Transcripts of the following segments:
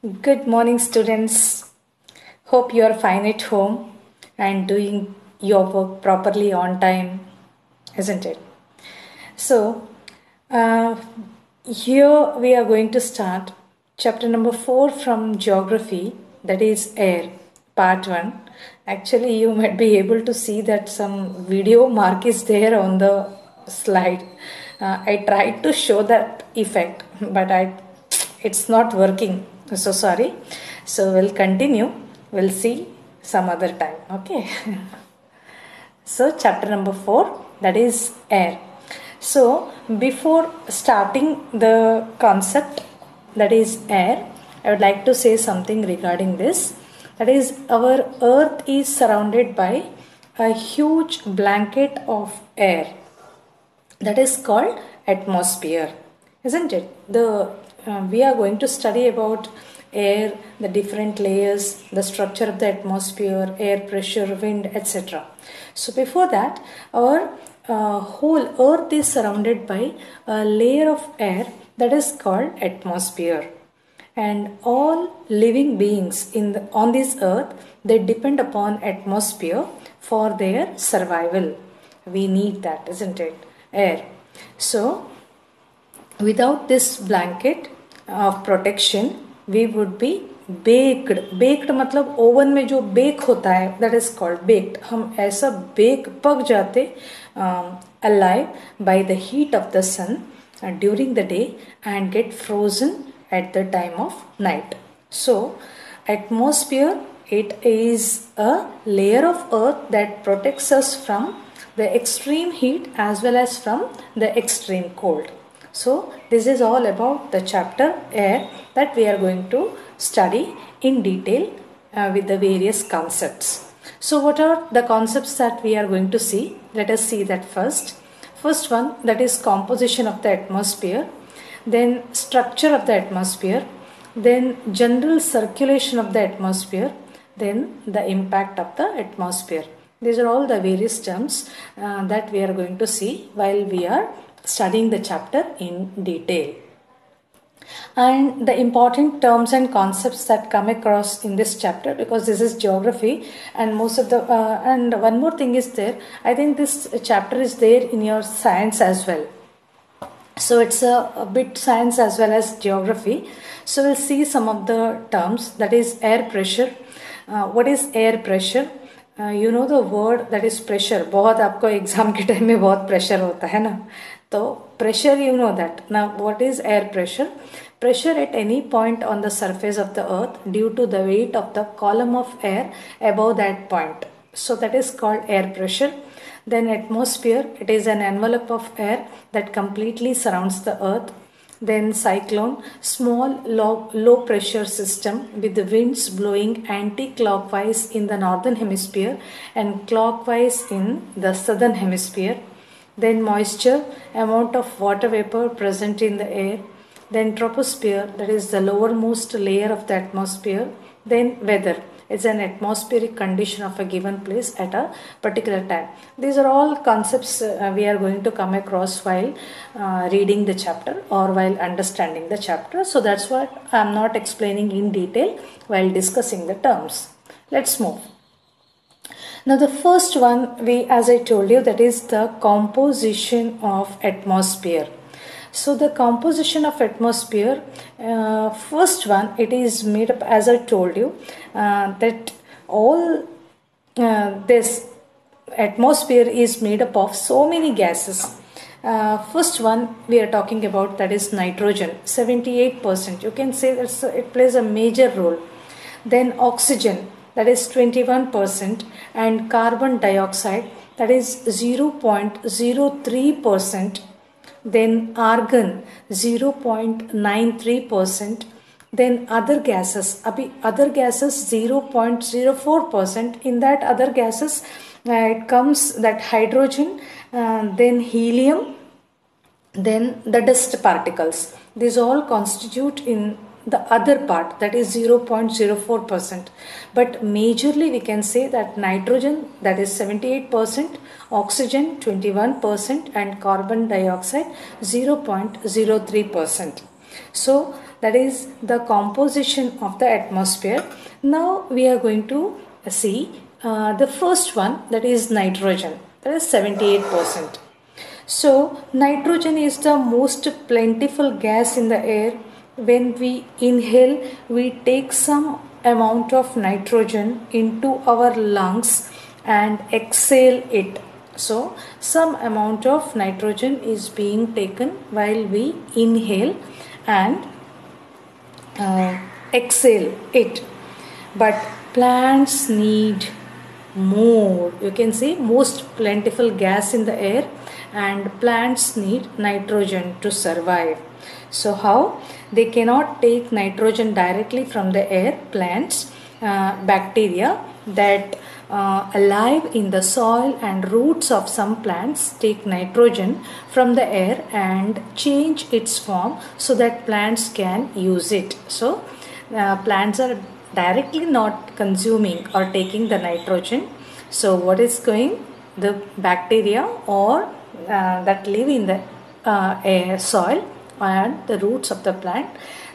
Good morning, students. Hope you are fine at home and doing your work properly on time, isn't it? So, uh, here we are going to start chapter number 4 from geography, that is air, part 1. Actually, you might be able to see that some video mark is there on the slide. I tried to show that effect, but it's not working. So sorry. So we'll continue. We'll see some other time. Okay. So chapter number 4, that is air. So before starting the concept, that is air, I would like to say something regarding this. That is, our earth is surrounded by a huge blanket of air that is called atmosphere, isn't it? We are going to study about air, the different layers, the structure of the atmosphere, air pressure, wind, etc. So before that, our whole earth is surrounded by a layer of air that is called atmosphere, and all living beings on this earth, they depend upon atmosphere for their survival. We need that, isn't it? Air. So without this blanket of protection, we would be baked मतलब oven में जो bake होता है, that is called baked. हम ऐसा bake पक जाते alive by the heat of the sun during the day and get frozen at the time of night. So atmosphere, it is a layer of earth that protects us from the extreme heat as well as from the extreme cold. So this is all about the chapter air that we are going to study in detail with the various concepts. So what are the concepts that we are going to see? Let us see that first. First one, that is composition of the atmosphere, then structure of the atmosphere, then general circulation of the atmosphere, then the impact of the atmosphere. These are all the various terms that we are going to see while we are studying the chapter in detail. And the important terms and concepts that come across in this chapter, because this is geography and most of the and one more thing is there, I think this chapter is there in your science as well. So it's a bit science as well as geography. So we'll see some of the terms, that is air pressure. What is air pressure? You know the word, that is pressure. बहुत आपको exam के time में बहुत pressure होता है ना, तो pressure, you know that. Now what is air pressure? Pressure at any point on the surface of the earth due to the weight of the column of air above that point. So that is called air pressure. Then atmosphere, it is an envelope of air that completely surrounds the earth. Then cyclone, small low pressure system with the winds blowing anti-clockwise in the northern hemisphere and clockwise in the southern hemisphere. Then moisture, amount of water vapor present in the air. Then troposphere, that is the lowermost layer of the atmosphere. Then weather, it's an atmospheric condition of a given place at a particular time. These are all concepts we are going to come across while reading the chapter or while understanding the chapter. So that's what I am not explaining in detail while discussing the terms. Let's move. Now the first one, as I told you, that is the composition of atmosphere. So the composition of atmosphere, first one, it is made up, as I told you, that all this atmosphere is made up of so many gases. First one we are talking about, that is nitrogen, 78%. You can say that it plays a major role. Then oxygen, that is 21%, and carbon dioxide, that is 0.03%. Then argon, 0.93%. Then other gases, other gases 0.04%. In that other gases, it comes that hydrogen, then helium, then the dust particles. These all constitute in the other part, that is 0.04%. But majorly we can say that nitrogen, that is 78%, oxygen 21%, and carbon dioxide 0.03%. So that is the composition of the atmosphere. Now we are going to see the first one, that is nitrogen, that is 78%. So nitrogen is the most plentiful gas in the air. When we inhale, we take some amount of nitrogen into our lungs and exhale it. So some amount of nitrogen is being taken while we inhale and exhale it. But plants need more. You can see most plentiful gas in the air, and plants need nitrogen to survive. So how? They cannot take nitrogen directly from the air. Plants, bacteria that alive in the soil and roots of some plants take nitrogen from the air and change its form so that plants can use it. So plants are directly not consuming or taking the nitrogen. So what is going? The bacteria or that live in the air, soil and the roots of the plant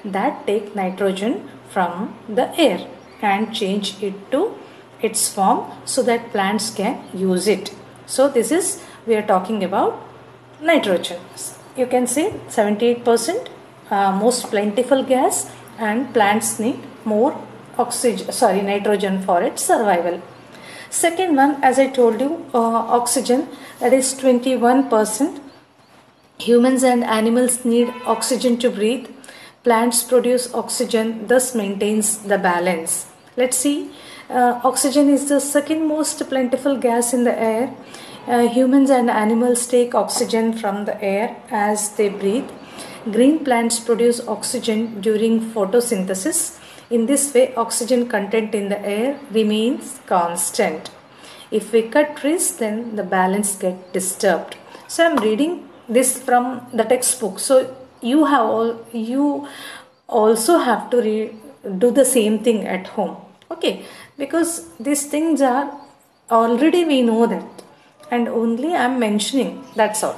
that take nitrogen from the air and change it to its form so that plants can use it. So this is, we are talking about nitrogen. You can say 78% most plentiful gas, and plants need more nitrogen for its survival. Second one, as I told you, oxygen, that is 21%. Humans and animals need oxygen to breathe. Plants produce oxygen, thus maintains the balance. Let's see, oxygen is the second most plentiful gas in the air. Humans and animals take oxygen from the air as they breathe. Green plants produce oxygen during photosynthesis. In this way, oxygen content in the air remains constant. If we cut trees, then the balance gets disturbed. So I am reading this from the textbook. So you also have to do the same thing at home. Okay, because these things are already, we know that, and only I am mentioning, that's all.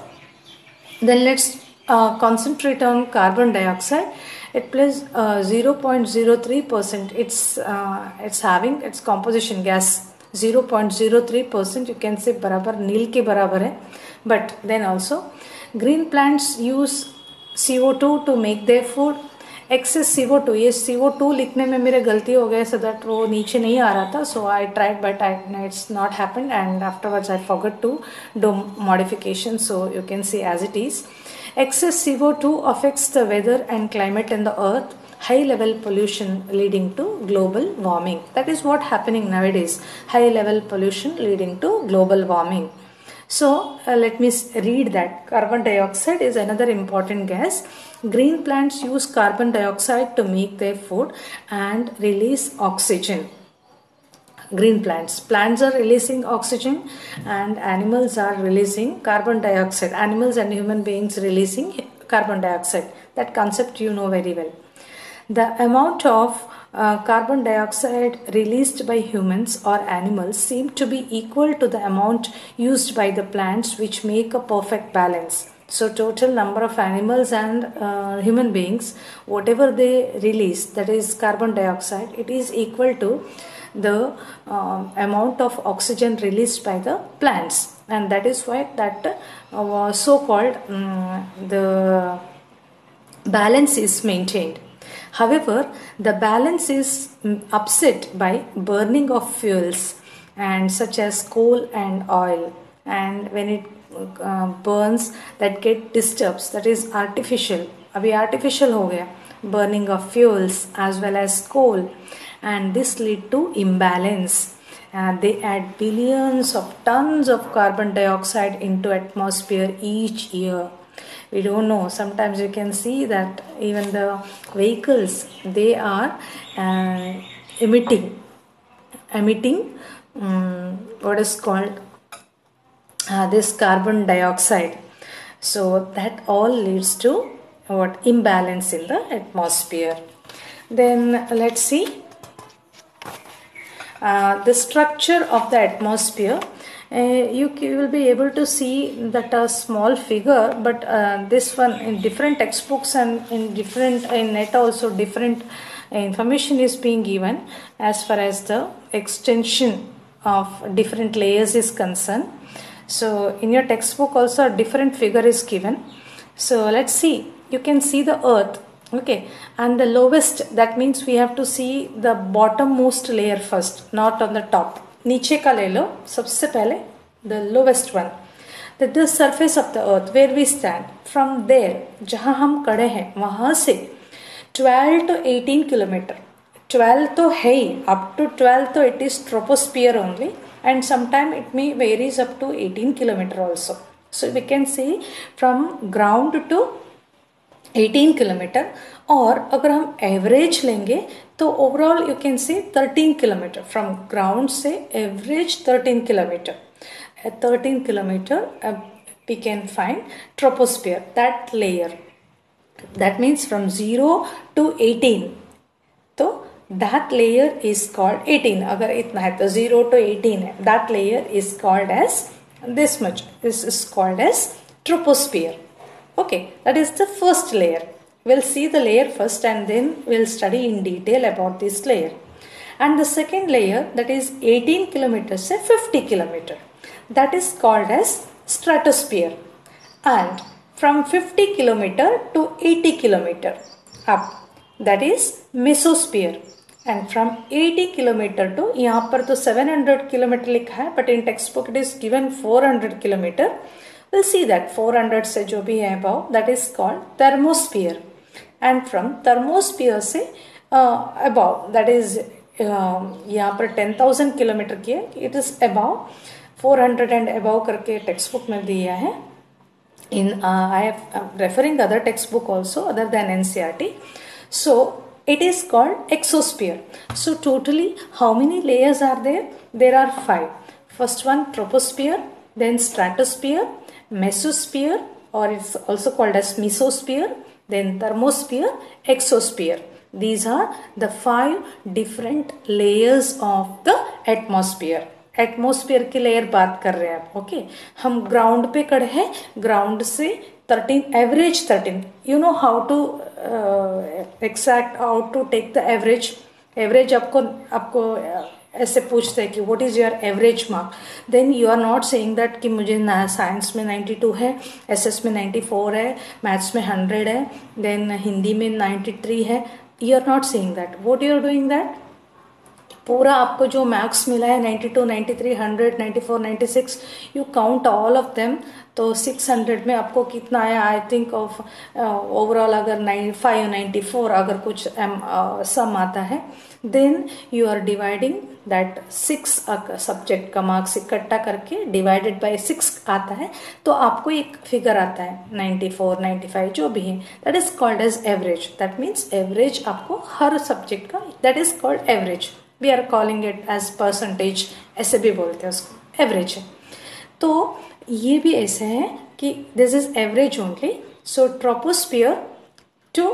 Then let's concentrate on carbon dioxide. It plays 0.03%. It's having its composition gas 0.03%. You can say barabar nil ke barabar hai. But then also green plants use CO2 to make their food. Excess CO2, ये CO2 लिखने में मेरे गलती हो गए, so that वो नीचे नहीं आ रहा था. So I tried, but it's not happened, and afterwards I forgot to do modification. So you can see as it is. Excess CO2 affects the weather and climate in the earth. High level pollution leading to global warming. That is what happening nowadays. High level pollution leading to global warming. So let me read that. Carbon dioxide is another important gas. Green plants use carbon dioxide to make their food and release oxygen. Green plants are releasing oxygen, and animals are releasing carbon dioxide. Animals and human beings releasing carbon dioxide. That concept you know very well. The amount of carbon dioxide released by humans or animals seem to be equal to the amount used by the plants, which make a perfect balance. So total number of animals and human beings, whatever they release, that is carbon dioxide, it is equal to the amount of oxygen released by the plants, and that is why that so-called the balance is maintained. However, the balance is upset by burning of fuels and such as coal and oil, and when it burns, that get disturbs, that is artificial. Abhi artificial ho gaya, burning of fuels as well as coal, and this lead to imbalance. They add billions of tons of carbon dioxide into atmosphere each year. We don't know, sometimes you can see that even the vehicles, they are emitting what is called this carbon dioxide. So that all leads to what? Imbalance in the atmosphere. Then let's see the structure of the atmosphere. you will be able to see that a small figure, but this one in different textbooks and in different in net also different information is being given as far as the extension of different layers is concerned. So in your textbook also a different figure is given. So let's see, you can see the earth, okay, and the lowest, that means we have to see the bottommost layer first, not on the top. नीचे का ले लो सबसे पहले, the lowest one, that the surface of the earth where we stand, from there जहाँ हम खड़े हैं वहाँ से 12 to 18 किलोमीटर, 12 तो है ही, up to 12 तो it is troposphere only, and sometime it may varies up to 18 kilometer also. So we can see from ground to 18 kilometre, और अगर हम एवरेज लेंगे तो overall you can say 13 kilometre, from ground से average 13 kilometre, 13 kilometre we can find troposphere, that layer, that means from 0 to 18, तो that layer is called 18, अगर इतना है तो 0 to 18 है, that layer is called as this much, this is called as troposphere. Okay, that is the first layer. We'll see the layer first and then we'll study in detail about this layer. And the second layer, that is 18 kilometers से 50 kilometer, that is called as stratosphere. And from 50 kilometer to 80 kilometer up, that is mesosphere. And from 80 kilometer to, यहाँ पर तो 700 kilometer लिखा है, but in textbook it is given 400 kilometer. We'll see that 400 से जो भी है above, that is called thermosphere. And from thermosphere से above, that is यहाँ पर 10,000 किलोमीटर की है, it is above 400 and above करके textbook में दिया है. In I am referring other textbook also other than NCERT. So it is called exosphere. So totally how many layers are there? There are 5. First one troposphere, then stratosphere, mesosphere, or it's also called as mesosphere, then thermosphere, exosphere. These are the 5 different layers of the atmosphere. Atmosphere की layer बात कर रहे हैं, okay. हम ground पे खड़े हैं, ground से 13 average 13, you know how to exact how to take the average. Average आपको ऐसे पूछते हैं कि what is your average mark, then you are not saying that कि मुझे साइंस में 92 है, एसएस में 94 है, मैथ्स में 100 है, देन हिंदी में 93 है. You are not saying that. What you are doing that, पूरा आपको जो मार्क्स मिला है 92, 93, 100, 94, 96, you count all of them, तो 600 में आपको कितना आया, आई थिंक ऑफ ओवरऑल अगर 95, 94 अगर कुछ सम आता है, then you are dividing that 6 subject का मार्क्स इकट्ठा करके डिवाइडेड बाय 6 आता है, तो आपको एक फिगर आता है 94, 95 जो भी है, that is called as average. That means average आपको हर सब्जेक्ट का, that is called average. We are calling it as percentage, ऐसे भी बोलते हैं उसको, एवरेज है. तो ये भी ऐसे है कि this is average only. So troposphere to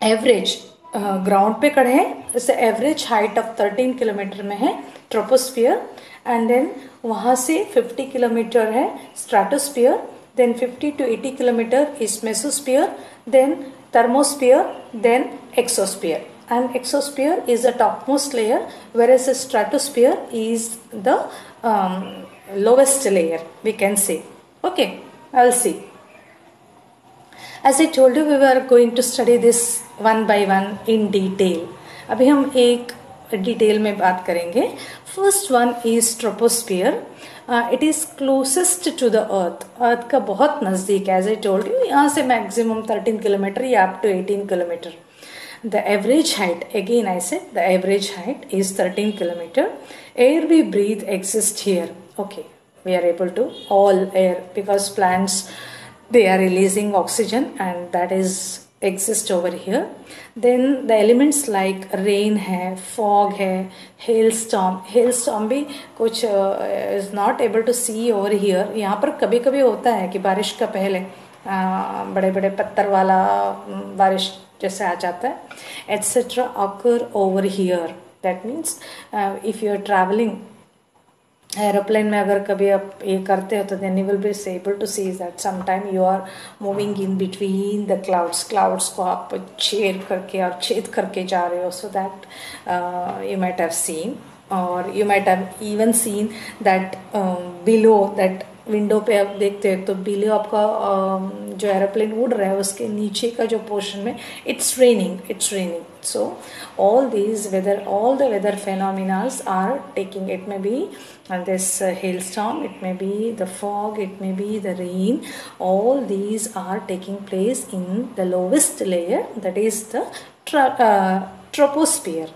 average, ground पे खड़े हैं, जैसे एवरेज हाइट ऑफ 13 किलोमीटर में है ट्रोपोस्फियर, एंड देन वहाँ से 50 किलोमीटर है stratosphere, then 50 to 80 kilometre is mesosphere, then thermosphere, then exosphere. And exosphere is the topmost layer, whereas the stratosphere is the lowest layer, we can say. Okay, I'll see. As I told you, we were going to study this one by one in detail. अभी हम एक detail में बात करेंगे. First one is troposphere. It is closest to the earth. Earth का बहुत नज़दीक है. एज आई टोल्ड यू, यहाँ से मैक्सिमम 13 किलोमीटर या up to 18 kilometre. The average height, again I said, the average height is 13 kilometer. Air we breathe exists here. Okay, we are able to, all air, because plants, they are releasing oxygen and that is exist over here. Then the elements like rain है, fog है, hailstorm. Hailstorm भी कुछ is not able to see over here. यहाँ पर कभी कभी होता है कि बारिश का पहले बड़े बड़े पत्थर वाला बारिश जैसे आ जाता है, etc. occur over here. That means if you are traveling aeroplane में अगर कभी आप ये करते हो तो then you will be able to see that sometime you are moving in between the clouds को आप छेद करके और छेद करके जा रहे हो, so that you might have seen और you might have even seen that below that window पे आप देखते हैं तो बिलो आपका जो एरोप्लेन उड़ रहा है उसके नीचे का जो पोर्शन में it's raining. So all the weather phenomena are taking, it may be this hailstorm, it may be the fog, it may be the rain, all these are taking place in the lowest layer, that is the troposphere.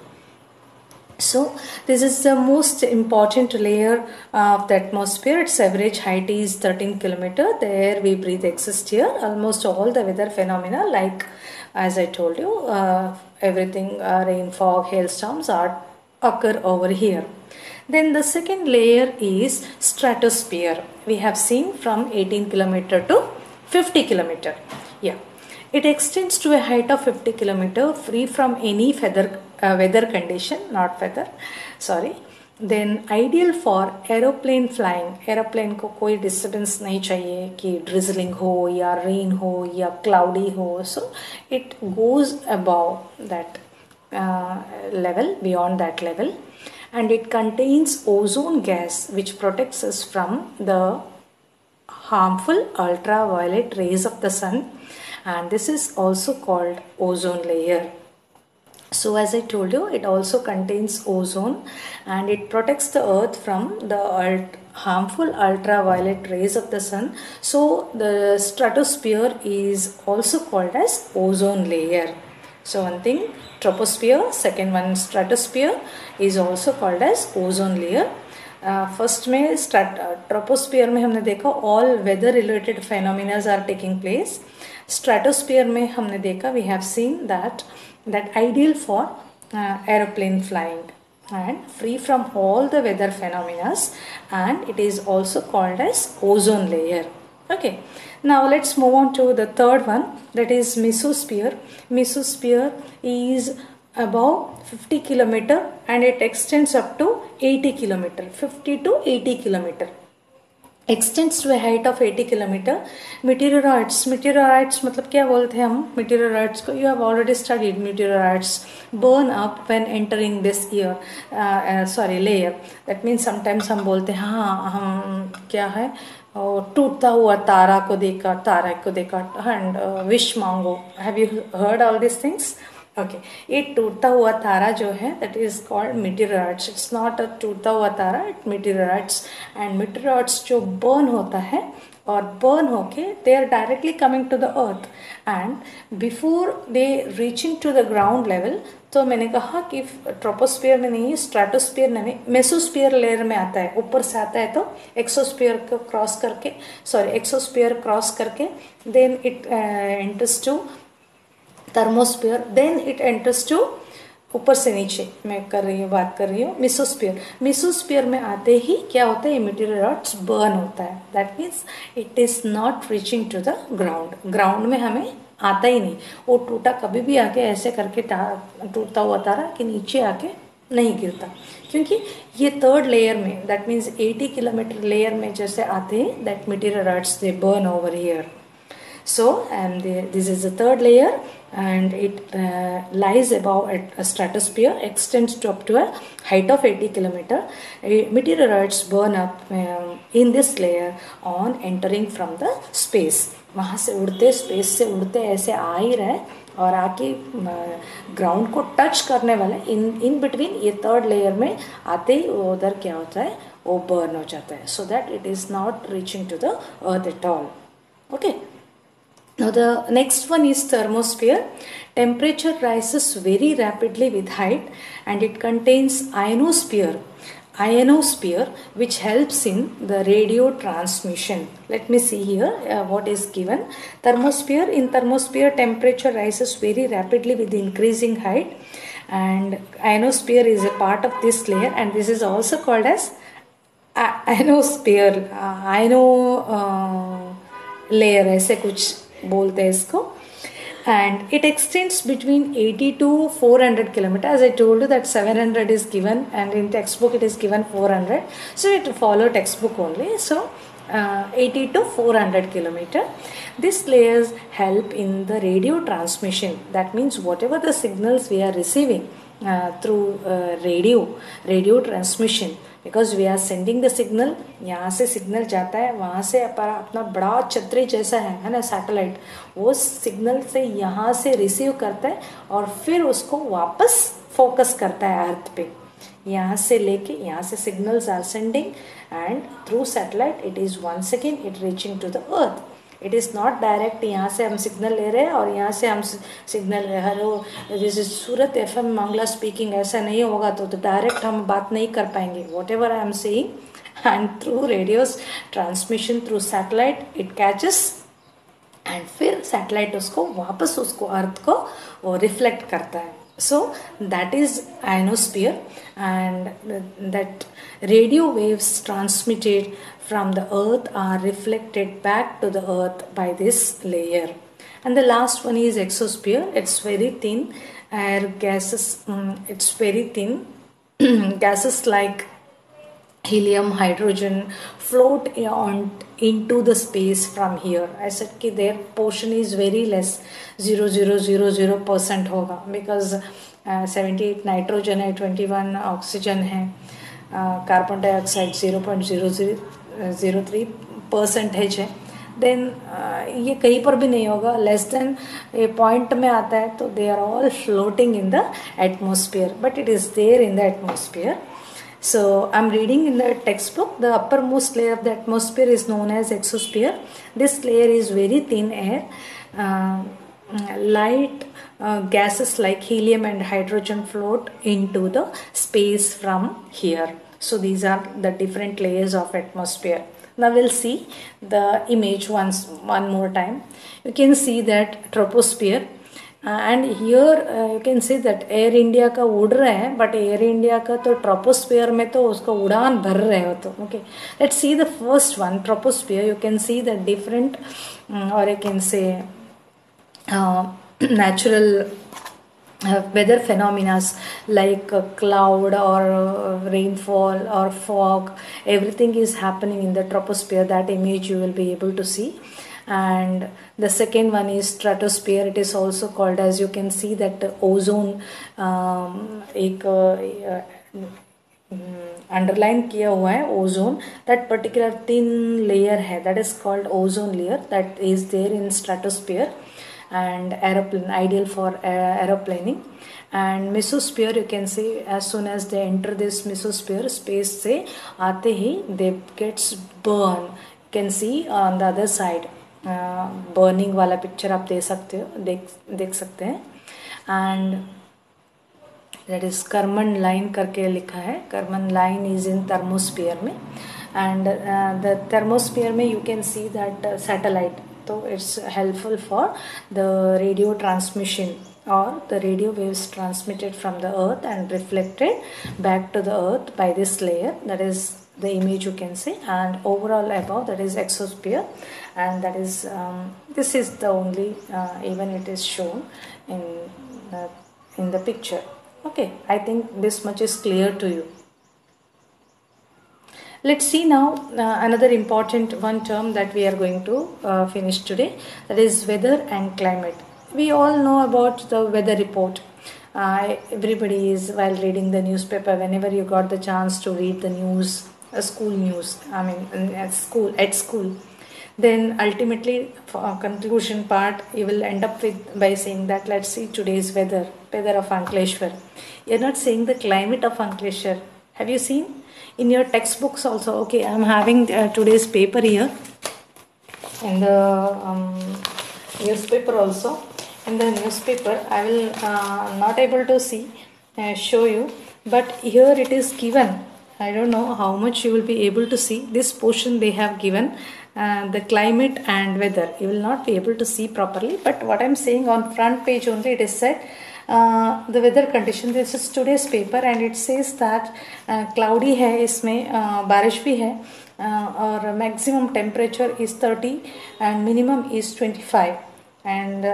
So this is the most important layer of the atmosphere. Its average height is 13 kilometer. The air we breathe exists here. Almost all the weather phenomena, like as I told you, everything, rain, fog, hailstorms occur over here. Then the second layer is stratosphere. We have seen from 18 kilometer to 50 kilometer. Yeah. It extends to a height of 50 km, free from any weather condition, not weather, sorry. Then ideal for aeroplane flying. Aeroplane को कोई disturbance नहीं चाहिए कि drizzling हो या rain हो या cloudy हो. So it goes above that level, beyond that level, and it contains ozone gas which protects us from the harmful ultraviolet rays of the sun, and this is also called ozone layer. So as I told you, it also contains ozone and it protects the earth from the harmful ultraviolet rays of the sun. So the stratosphere is also called as ozone layer. So one thing troposphere, second one stratosphere is also called as ozone layer. First में troposphere में हमने देखा all weather related phenomenas are taking place. Stratosphere में हमने देखा we have seen that ideal for aeroplane flying and free from all the weather phenomenas and it is also called as ozone layer. Okay, now let's move on to the third one, that is mesosphere. Mesosphere is above 50 kilometer and it extends up to 80 kilometer. 50 to 80 kilometer extends to a height of 80 kilometer. Meteorites मतलब क्या बोलते हैं हम meteorites को? You have already studied meteorites burn up when entering this layer. That means sometimes हम बोलते हैं हाँ हम क्या है टूटता हुआ तारा को देखा एंड विश मांगो. Have you heard all this things? Okay, ये टूटता हुआ तारा जो है that is called meteorites. It's not a टूटता हुआ तारा, इट meteorites. एंड meteorites जो बर्न होता है और बर्न होके they are directly coming to the earth and before they reaching to the ground level. तो मैंने कहा कि ट्रोपोस्फियर में नहीं, स्ट्रेटोस्फियर में, मेसोस्फियर लेयर में आता है, ऊपर से आता है. तो एक्सोस्फियर को एक्सोस्फियर क्रॉस करके then it enters to thermosphere, then it enters to ऊपर से नीचे मैं बात कर रही हूँ मेसोस्फियर. मेसोस्फियर में आते ही क्या होता है, meteorites बर्न होता है. That means it is not reaching to the ground. Ground में हमें आता ही नहीं. वो टूटा कभी भी आके ऐसे करके टूटता हुआ तारा कि नीचे आके नहीं गिरता, क्योंकि ये थर्ड लेयर में, दैट मीन्स 80 किलोमीटर लेयर में जैसे आते हैं that meteorites they burn over here. So and this is the third layer and it lies above a stratosphere, extends to up to a height of 80 kilometer. Meteorites burn up in this layer on entering from the space. वहाँ से उड़ते, space से उड़ते ऐसे आ ही रहे और आके ground को टच करने वाले इन बिटवीन ये थर्ड लेयर में आते ही उधर क्या होता है, वो बर्न हो जाता है. So that it is not reaching to the earth at all. Okay, now the next one is thermosphere. Temperature rises very rapidly with height and it contains ionosphere which helps in the radio transmission. Let me see here what is given. Thermosphere, in thermosphere temperature rises very rapidly with increasing height and ionosphere is a part of this layer and this is also called as ionosphere. Layer ऐसे कुछ बोलते हैं इसको. and it extends between 80 to 400 kilometers. As I told you that 700 is given, and in textbook it is given 400, so it follow textbook only. So 80 to 400 kilometer. These layers help in the radio transmission. That means whatever the signals we are receiving through radio transmission, because we are sending the signal, यहाँ से signal जाता है, वहाँ से अपना बड़ा छतरी जैसा है ना सैटेलाइट, वो सिग्नल से यहाँ से रिसीव करता है और फिर उसको वापस फोकस करता है अर्थ पे. यहाँ से लेके यहाँ से signals are sending and through satellite it is once again it reaching to the earth. It is not direct यहाँ से हम सिग्नल ले रहे हैं और यहाँ से हम signal hello this is Surat FM Mangala speaking, ऐसा नहीं होगा तो डायरेक्ट हम बात नहीं कर पाएंगे. What ever I am saying and through radios transmission through satellite it catches and फिर सैटेलाइट उसको वापस उसको अर्थ को वो रिफ्लेक्ट करता है. So that is ionosphere, and that radio waves transmitted from the earth are reflected back to the earth by this layer. And the last one is exosphere. It's very thin air gases. It's very thin gases like helium, hydrogen float on into the space from here. I said कि their portion is very less, 0.000% होगा, because 78 nitrogen है, 21 oxygen है, carbon dioxide 0.0003 percentage है. Then ये कहीं पर भी नहीं होगा, लेस देन ए पॉइंट में आता है, तो they are all floating in the atmosphere, but it is there in the atmosphere. So I'm reading in the textbook, the uppermost layer of the atmosphere is known as exosphere. This layer is very thin air. Light gases like helium and hydrogen float into the space from here. So these are the different layers of atmosphere. Now we'll see the image one more time. You can see that troposphere. And here you can see that air India का उड़ रहे हैं, but air India का तो troposphere में तो उसको उड़ान भर रहे हो. तो okay, let's see the first one, troposphere. You can see the different और you can say natural weather phenomena like cloud or rainfall or fog. Everything is happening in the troposphere. That image you will be able to see. And the second one is stratosphere. It is also called, as you can see, that ozone underline किया हुआ है ozone. That particular thin layer है, that is called ozone layer, that is there in stratosphere. And aeroplane, ideal for aeroplaning. And mesosphere, you can see, as soon as they enter this mesosphere, space से आते ही they gets burn. You can see on the other side burning वाला picture आप देख सकते हो, देख सकते हैं. And that is Karman line करके लिखा है. Karman line is in thermosphere में. And the thermosphere में you can see that satellite. So it's helpful for the radio transmission, or the radio waves transmitted from the earth and reflected back to the earth by this layer. That is the image you can see. And overall above, that is exosphere, and that is this is the only even it is shown in the picture. Okay, I think this much is clear to you. Let's see now another important one term that we are going to finish today, that is weather and climate. We all know about the weather report. Everybody is, while reading the newspaper, whenever you got the chance to read the news, school news, I mean at school, then ultimately for conclusion part you will end up with by saying that let's see today's weather of Ankleshwar. You're not saying the climate of Ankleshwar. Have you seen? In your textbooks also. Okay, I am having today's paper here, and the newspaper also. In the newspaper, I will not able to see show you, but here it is given. I don't know how much you will be able to see. This portion they have given the climate and weather. You will not be able to see properly, but what I am saying, on front page only it is said the weather condition. This is today's paper, and it says that cloudy है, इसमें बारिश भी है, और maximum temperature is 30 and minimum is 25, and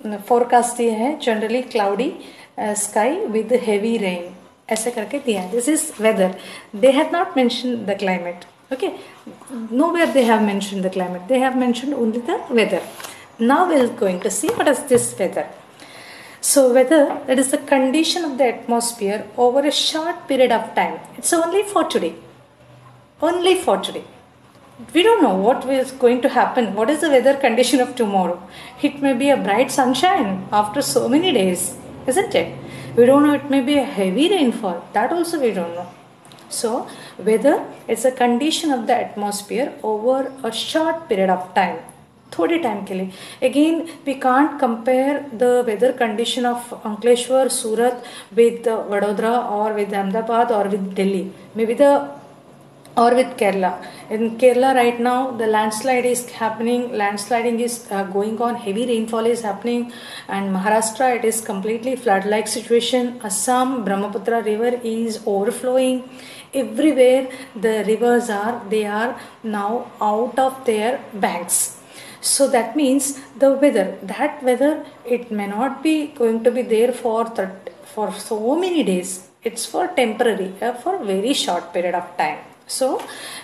forecast दिया है generally cloudy sky with heavy rain, ऐसे करके दिया है. This is whether. They have not mention the climate. Okay, nowhere they have mentioned the climate. They have mentioned only the weather. Now we are going to see what is this weather. So weather, that is the condition of the atmosphere over a short period of time. It's only for today. Only for today. We don't know what is going to happen. What is the weather condition of tomorrow? It may be a bright sunshine after so many days, isn't it? We don't know. It may be a heavy rainfall. That also we don't know. So weather is a condition of the atmosphere over a short period of time. थोड़े time के लिए. Again, we can't compare the weather condition of Ankleshwar, Surat with Vadodara or with Ahmedabad or with Delhi. Maybe or with Kerala. In Kerala right now, the landslide is happening. Landsliding is going on. Heavy rainfall is happening. And Maharashtra, it is completely flood-like situation. Assam, Brahmaputra river is overflowing. Everywhere the rivers they are now out of their banks. So that means the weather, it may not be going to be there for so many days. It's for temporary, for very short period of time. So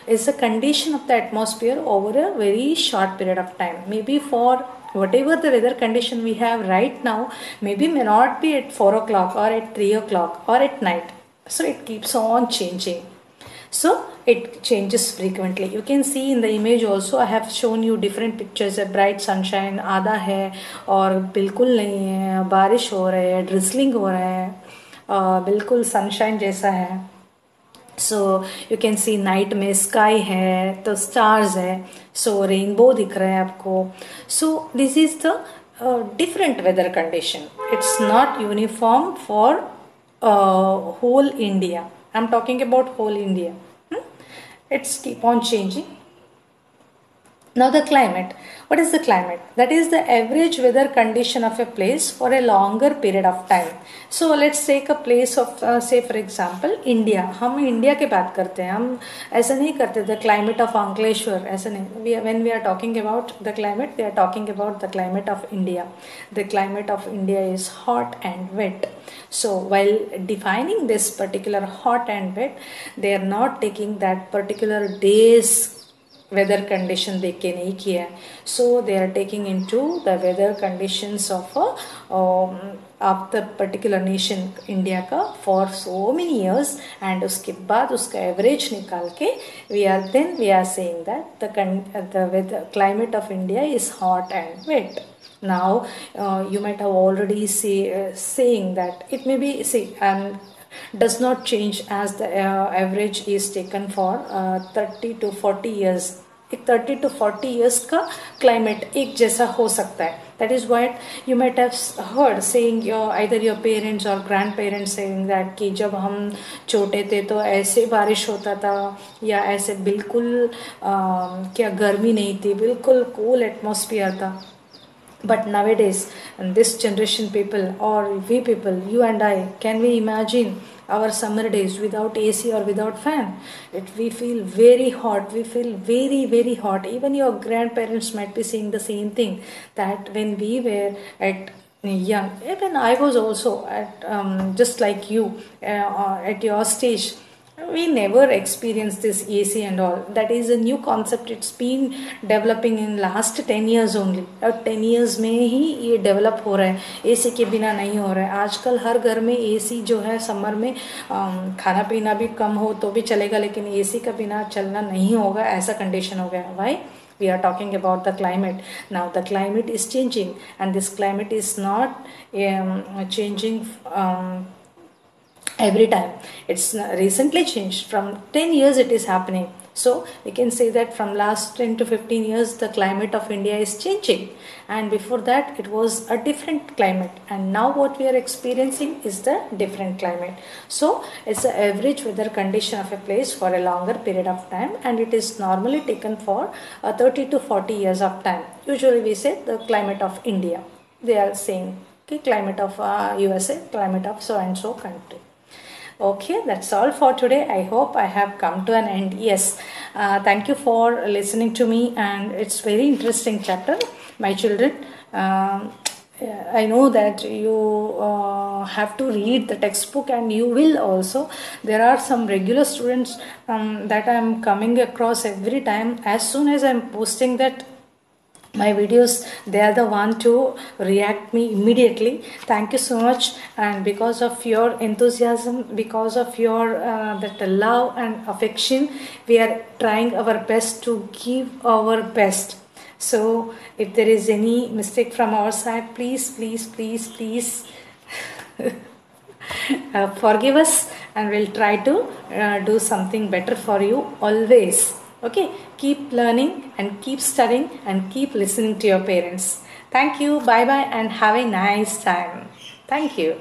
it's a condition of the atmosphere over a very short period of time. Maybe for whatever the weather condition we have right now, maybe may not be at 4 o'clock or at 3 o'clock or at night. So it keeps on changing. So it changes frequently. You can see in the image also, I have shown you different pictures. A bright sunshine आधा है और बिल्कुल नहीं है, बारिश हो रहा है, drizzling हो रहा है, बिल्कुल sunshine जैसा है. So you can see night में sky है तो stars है, so rainbow दिख रहा है आपको. So this is the different weather condition. It's not uniform for whole India. I'm talking about whole India. It's keep on changing. Now the climate. What is the climate? That is the average weather condition of a place for a longer period of time. So let's take a place of say for example India. हम India के बात करते हैं. हम ऐसा नहीं करते the climate of Ankleshwar. ऐसा नहीं. When we are talking about the climate, we are talking about the climate of India. The climate of India is hot and wet. So while defining this particular hot and wet, they are not taking that particular day's weather condition देख के नहीं किया है. So they are taking into the weather conditions of the particular nation India का for so many years, and उसके बाद उसका average निकाल के we are saying that the weather climate of India is hot and wet. Now you might have already saying that it may be does not change as the average is taken for 30 to 40 years. 30 to 40 years का climate एक जैसा हो सकता है. That is what you might have heard saying either your parents or grandparents saying that कि जब हम छोटे थे तो ऐसे बारिश होता था या ऐसे बिल्कुल क्या गर्मी नहीं थी, बिल्कुल cool atmosphere था. But nowadays, this generation people or we people, you and I, can we imagine our summer days without AC or without fan? We feel very hot. We feel very, very hot. Even your grandparents might be saying the same thing, that when we were at young, even I was also at just like you at your stage. We never experienced this AC and all. That is a new concept. It's been developing in last 10 years only. और 10 years में ही ये develop हो रहा है. AC के बिना नहीं हो रहा है. आजकल हर घर में AC जो है समर में खाना पीना भी कम हो तो भी चलेगा, लेकिन AC का बिना चलना नहीं होगा, ऐसा कंडीशन हो गया. Why? We are talking about the climate. Now the climate is changing, and this climate is not changing every time. It's recently changed. From 10 years it is happening. So we can say that from last 10 to 15 years the climate of India is changing, and before that it was a different climate, and now what we are experiencing is the different climate. So it's the average weather condition of a place for a longer period of time, and it is normally taken for 30 to 40 years of time. Usually we say the climate of India. They are saying okay, climate of USA, climate of so and so country. Okay, that's all for today. I hope I have come to an end. Yes, thank you for listening to me, and it's very interesting chapter. My children, I know that you have to read the textbook, and you will also. There are some regular students that I am coming across every time. As soon as I am posting that my videos, they are the one to react me immediately. Thank you so much. And because of your enthusiasm, because of your that love and affection, we are trying our best to give our best. So if there is any mistake from our side, please, please, please, please forgive us, and we'll try to do something better for you always. Okay, keep learning and keep studying and keep listening to your parents. Thank you. Bye bye and have a nice time. Thank you.